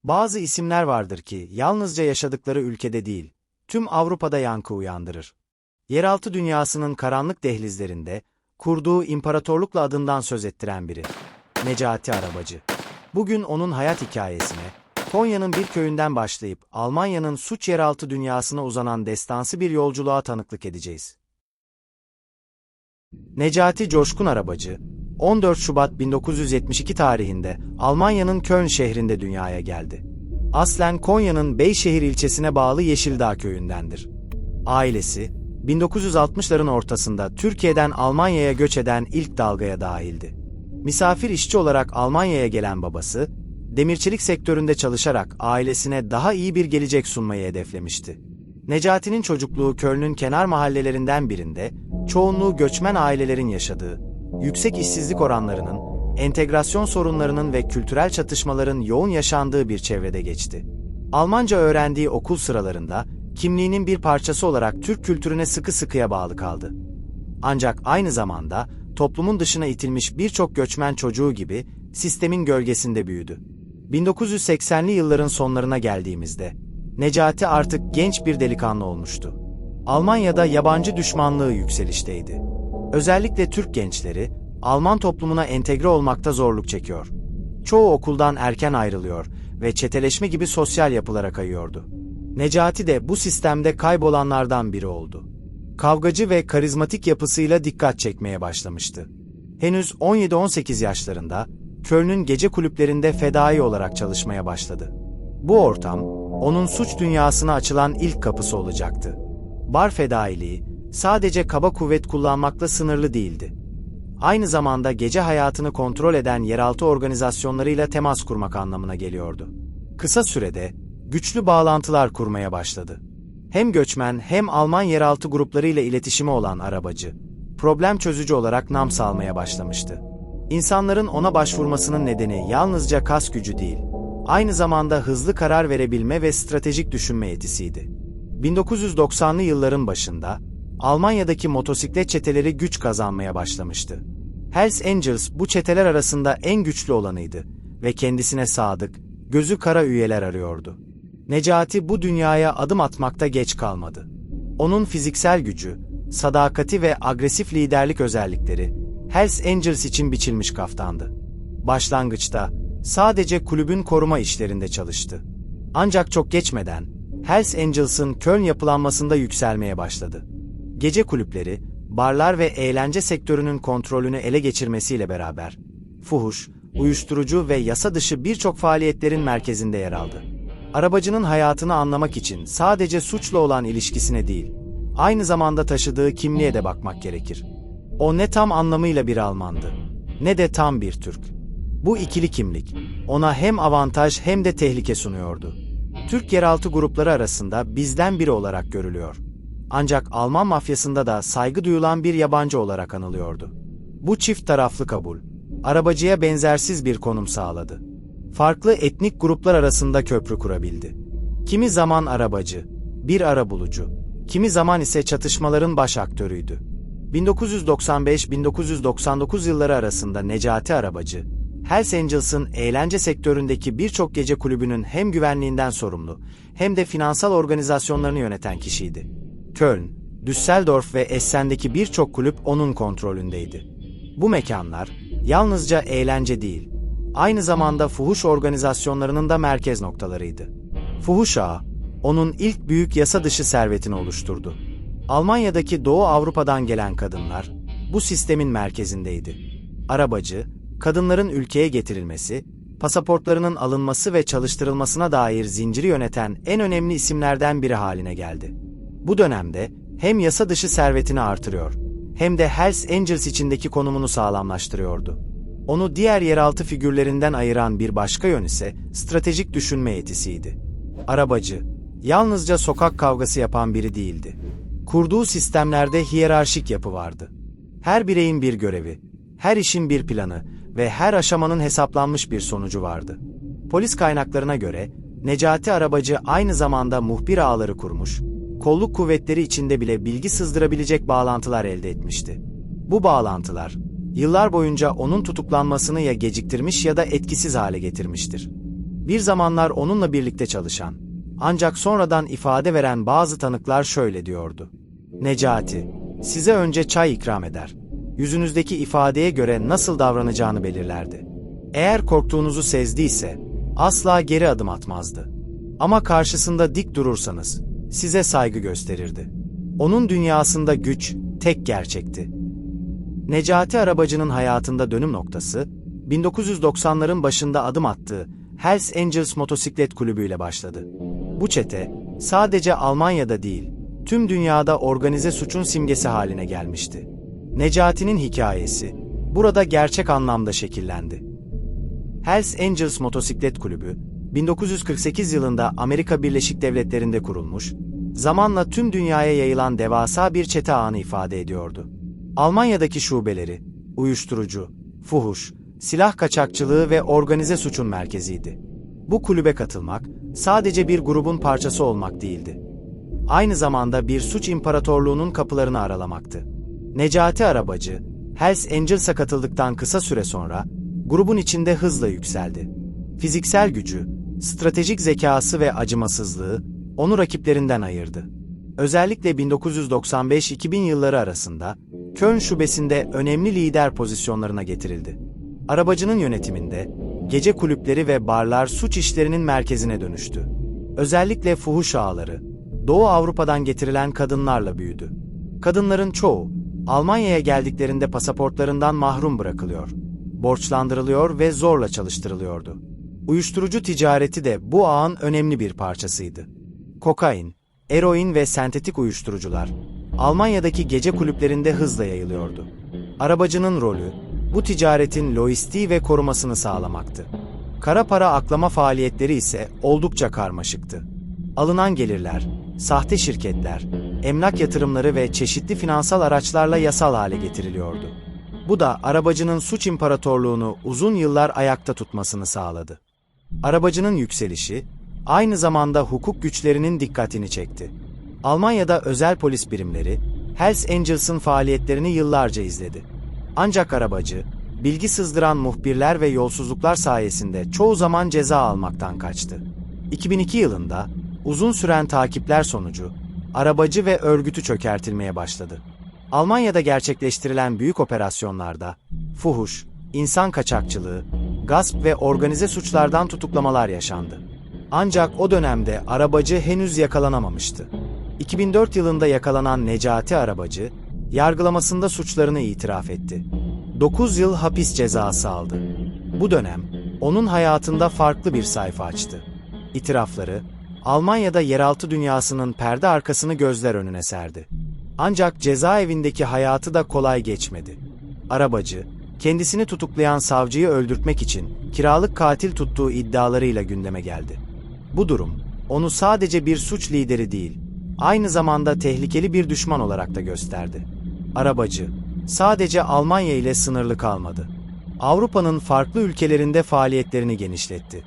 Bazı isimler vardır ki yalnızca yaşadıkları ülkede değil, tüm Avrupa'da yankı uyandırır. Yeraltı dünyasının karanlık dehlizlerinde kurduğu imparatorlukla adından söz ettiren biri. Necati Arabacı. Bugün onun hayat hikayesine, Konya'nın bir köyünden başlayıp Almanya'nın suç yeraltı dünyasına uzanan destansı bir yolculuğa tanıklık edeceğiz. Necati Coşkun Arabacı, 14 Şubat 1972 tarihinde Almanya'nın Köln şehrinde dünyaya geldi. Aslen Konya'nın Beyşehir ilçesine bağlı Yeşildağ köyündendir. Ailesi, 1960'ların ortasında Türkiye'den Almanya'ya göç eden ilk dalgaya dahildi. Misafir işçi olarak Almanya'ya gelen babası, demirçilik sektöründe çalışarak ailesine daha iyi bir gelecek sunmayı hedeflemişti. Necati'nin çocukluğu Köln'ün kenar mahallelerinden birinde, çoğunluğu göçmen ailelerin yaşadığı, yüksek işsizlik oranlarının, entegrasyon sorunlarının ve kültürel çatışmaların yoğun yaşandığı bir çevrede geçti. Almanca öğrendiği okul sıralarında, kimliğinin bir parçası olarak Türk kültürüne sıkı sıkıya bağlı kaldı. Ancak aynı zamanda, toplumun dışına itilmiş birçok göçmen çocuğu gibi, sistemin gölgesinde büyüdü. 1980'li yılların sonlarına geldiğimizde, Necati artık genç bir delikanlı olmuştu. Almanya'da yabancı düşmanlığı yükselişteydi. Özellikle Türk gençleri, Alman toplumuna entegre olmakta zorluk çekiyor. Çoğu okuldan erken ayrılıyor ve çeteleşme gibi sosyal yapılara kayıyordu. Necati de bu sistemde kaybolanlardan biri oldu. Kavgacı ve karizmatik yapısıyla dikkat çekmeye başlamıştı. Henüz 17-18 yaşlarında, Köln'ün gece kulüplerinde fedai olarak çalışmaya başladı. Bu ortam, onun suç dünyasına açılan ilk kapısı olacaktı. Bar fedailiği, sadece kaba kuvvet kullanmakla sınırlı değildi. Aynı zamanda gece hayatını kontrol eden yeraltı organizasyonlarıyla temas kurmak anlamına geliyordu. Kısa sürede, güçlü bağlantılar kurmaya başladı. Hem göçmen hem Alman yeraltı gruplarıyla iletişimi olan Arabacı, problem çözücü olarak nam salmaya başlamıştı. İnsanların ona başvurmasının nedeni yalnızca kas gücü değil, aynı zamanda hızlı karar verebilme ve stratejik düşünme yetisiydi. 1990'lı yılların başında, Almanya'daki motosiklet çeteleri güç kazanmaya başlamıştı. Hells Angels bu çeteler arasında en güçlü olanıydı ve kendisine sadık, gözü kara üyeler arıyordu. Necati bu dünyaya adım atmakta geç kalmadı. Onun fiziksel gücü, sadakati ve agresif liderlik özellikleri, Hells Angels için biçilmiş kaftandı. Başlangıçta, sadece kulübün koruma işlerinde çalıştı. Ancak çok geçmeden, Hells Angels'ın Köln yapılanmasında yükselmeye başladı. Gece kulüpleri, barlar ve eğlence sektörünün kontrolünü ele geçirmesiyle beraber, fuhuş, uyuşturucu ve yasa dışı birçok faaliyetlerin merkezinde yer aldı. Arabacının hayatını anlamak için sadece suçla olan ilişkisine değil, aynı zamanda taşıdığı kimliğe de bakmak gerekir. O ne tam anlamıyla bir Almandı, ne de tam bir Türk. Bu ikili kimlik, ona hem avantaj hem de tehlike sunuyordu. Türk yeraltı grupları arasında bizden biri olarak görülüyor. Ancak Alman mafyasında da saygı duyulan bir yabancı olarak anılıyordu. Bu çift taraflı kabul, Arabacı'ya benzersiz bir konum sağladı. Farklı etnik gruplar arasında köprü kurabildi. Kimi zaman Arabacı, bir arabulucu, kimi zaman ise çatışmaların baş aktörüydü. 1995-1999 yılları arasında Necati Arabacı, Hells Angels'ın eğlence sektöründeki birçok gece kulübünün hem güvenliğinden sorumlu, hem de finansal organizasyonlarını yöneten kişiydi. Köln, Düsseldorf ve Essen'deki birçok kulüp onun kontrolündeydi. Bu mekanlar, yalnızca eğlence değil, aynı zamanda fuhuş organizasyonlarının da merkez noktalarıydı. Fuhuş ağı, onun ilk büyük yasa dışı servetini oluşturdu. Almanya'daki Doğu Avrupa'dan gelen kadınlar, bu sistemin merkezindeydi. Arabacı, kadınların ülkeye getirilmesi, pasaportlarının alınması ve çalıştırılmasına dair zinciri yöneten en önemli isimlerden biri haline geldi. Bu dönemde hem yasa dışı servetini artırıyor, hem de Hells Angels içindeki konumunu sağlamlaştırıyordu. Onu diğer yeraltı figürlerinden ayıran bir başka yön ise stratejik düşünme yetisiydi. Arabacı, yalnızca sokak kavgası yapan biri değildi. Kurduğu sistemlerde hiyerarşik yapı vardı. Her bireyin bir görevi, her işin bir planı ve her aşamanın hesaplanmış bir sonucu vardı. Polis kaynaklarına göre, Necati Arabacı aynı zamanda muhbir ağları kurmuş, kolluk kuvvetleri içinde bile bilgi sızdırabilecek bağlantılar elde etmişti. Bu bağlantılar, yıllar boyunca onun tutuklanmasını ya geciktirmiş ya da etkisiz hale getirmiştir. Bir zamanlar onunla birlikte çalışan, ancak sonradan ifade veren bazı tanıklar şöyle diyordu. Necati, size önce çay ikram eder. Yüzünüzdeki ifadeye göre nasıl davranacağını belirlerdi. Eğer korktuğunuzu sezdiyse, asla geri adım atmazdı. Ama karşısında dik durursanız, size saygı gösterirdi. Onun dünyasında güç, tek gerçekti. Necati Arabacı'nın hayatında dönüm noktası, 1990'ların başında adım attığı Hells Angels Motosiklet Kulübü ile başladı. Bu çete, sadece Almanya'da değil, tüm dünyada organize suçun simgesi haline gelmişti. Necati'nin hikayesi, burada gerçek anlamda şekillendi. Hells Angels Motosiklet Kulübü, 1948 yılında Amerika Birleşik Devletleri'nde kurulmuş, zamanla tüm dünyaya yayılan devasa bir çete ağını ifade ediyordu. Almanya'daki şubeleri, uyuşturucu, fuhuş, silah kaçakçılığı ve organize suçun merkeziydi. Bu kulübe katılmak, sadece bir grubun parçası olmak değildi. Aynı zamanda bir suç imparatorluğunun kapılarını aralamaktı. Necati Arabacı, Hells Angels'a katıldıktan kısa süre sonra, grubun içinde hızla yükseldi. Fiziksel gücü, stratejik zekası ve acımasızlığı, onu rakiplerinden ayırdı. Özellikle 1995-2000 yılları arasında, Köln şubesinde önemli lider pozisyonlarına getirildi. Arabacı'nın yönetiminde, gece kulüpleri ve barlar suç işlerinin merkezine dönüştü. Özellikle fuhuş ağları, Doğu Avrupa'dan getirilen kadınlarla büyüdü. Kadınların çoğu, Almanya'ya geldiklerinde pasaportlarından mahrum bırakılıyor, borçlandırılıyor ve zorla çalıştırılıyordu. Uyuşturucu ticareti de bu ağın önemli bir parçasıydı. Kokain, eroin ve sentetik uyuşturucular, Almanya'daki gece kulüplerinde hızla yayılıyordu. Arabacı'nın rolü, bu ticaretin lojistiği ve korumasını sağlamaktı. Kara para aklama faaliyetleri ise oldukça karmaşıktı. Alınan gelirler, sahte şirketler, emlak yatırımları ve çeşitli finansal araçlarla yasal hale getiriliyordu. Bu da Arabacı'nın suç imparatorluğunu uzun yıllar ayakta tutmasını sağladı. Arabacı'nın yükselişi, aynı zamanda hukuk güçlerinin dikkatini çekti. Almanya'da özel polis birimleri, Hells Angels'ın faaliyetlerini yıllarca izledi. Ancak Arabacı, bilgi sızdıran muhbirler ve yolsuzluklar sayesinde çoğu zaman ceza almaktan kaçtı. 2002 yılında, uzun süren takipler sonucu, Arabacı ve örgütü çökertilmeye başladı. Almanya'da gerçekleştirilen büyük operasyonlarda, fuhuş, insan kaçakçılığı, gasp ve organize suçlardan tutuklamalar yaşandı. Ancak o dönemde Arabacı henüz yakalanamamıştı. 2004 yılında yakalanan Necati Arabacı, yargılamasında suçlarını itiraf etti. 9 yıl hapis cezası aldı. Bu dönem, onun hayatında farklı bir sayfa açtı. İtirafları, Almanya'da yeraltı dünyasının perde arkasını gözler önüne serdi. Ancak cezaevindeki hayatı da kolay geçmedi. Arabacı, kendisini tutuklayan savcıyı öldürtmek için kiralık katil tuttuğu iddialarıyla gündeme geldi. Bu durum, onu sadece bir suç lideri değil, aynı zamanda tehlikeli bir düşman olarak da gösterdi. Arabacı, sadece Almanya ile sınırlı kalmadı. Avrupa'nın farklı ülkelerinde faaliyetlerini genişletti.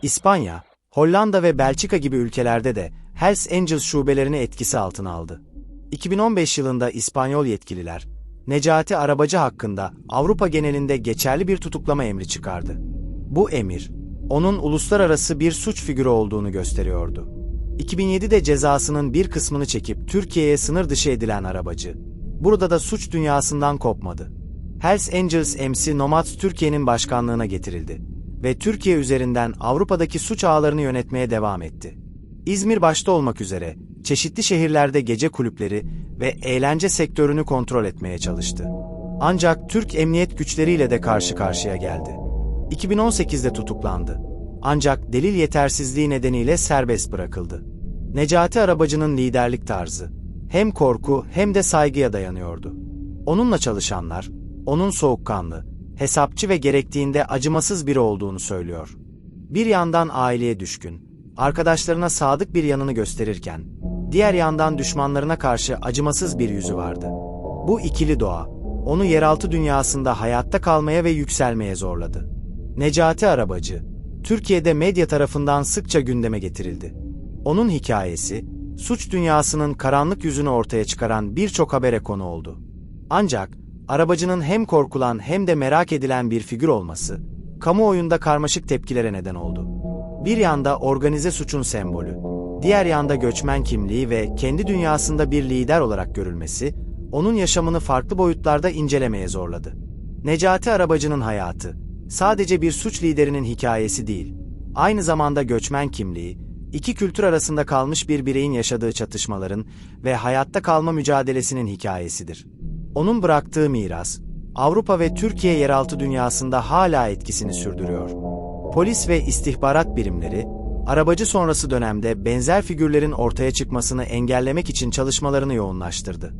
İspanya, Hollanda ve Belçika gibi ülkelerde de Hells Angels şubelerini etkisi altına aldı. 2015 yılında İspanyol yetkililer, Necati Arabacı hakkında Avrupa genelinde geçerli bir tutuklama emri çıkardı. Bu emir, onun uluslararası bir suç figürü olduğunu gösteriyordu. 2007'de cezasının bir kısmını çekip Türkiye'ye sınır dışı edilen Arabacı, burada da suç dünyasından kopmadı. Hells Angels MC Nomads Türkiye'nin başkanlığına getirildi ve Türkiye üzerinden Avrupa'daki suç ağlarını yönetmeye devam etti. İzmir başta olmak üzere çeşitli şehirlerde gece kulüpleri ve eğlence sektörünü kontrol etmeye çalıştı. Ancak Türk emniyet güçleriyle de karşı karşıya geldi. 2018'de tutuklandı. Ancak delil yetersizliği nedeniyle serbest bırakıldı. Necati Arabacı'nın liderlik tarzı, hem korku hem de saygıya dayanıyordu. Onunla çalışanlar, onun soğukkanlı, hesapçı ve gerektiğinde acımasız biri olduğunu söylüyor. Bir yandan aileye düşkün, arkadaşlarına sadık bir yanını gösterirken, diğer yandan düşmanlarına karşı acımasız bir yüzü vardı. Bu ikili doğa, onu yeraltı dünyasında hayatta kalmaya ve yükselmeye zorladı. Necati Arabacı, Türkiye'de medya tarafından sıkça gündeme getirildi. Onun hikayesi, suç dünyasının karanlık yüzünü ortaya çıkaran birçok habere konu oldu. Ancak, Arabacı'nın hem korkulan hem de merak edilen bir figür olması, kamuoyunda karmaşık tepkilere neden oldu. Bir yanda organize suçun sembolü, diğer yanda göçmen kimliği ve kendi dünyasında bir lider olarak görülmesi, onun yaşamını farklı boyutlarda incelemeye zorladı. Necati Arabacı'nın hayatı, sadece bir suç liderinin hikayesi değil, aynı zamanda göçmen kimliği, iki kültür arasında kalmış bir bireyin yaşadığı çatışmaların ve hayatta kalma mücadelesinin hikayesidir. Onun bıraktığı miras, Avrupa ve Türkiye yeraltı dünyasında hala etkisini sürdürüyor. Polis ve istihbarat birimleri, Arabacı sonrası dönemde benzer figürlerin ortaya çıkmasını engellemek için çalışmalarını yoğunlaştırdı.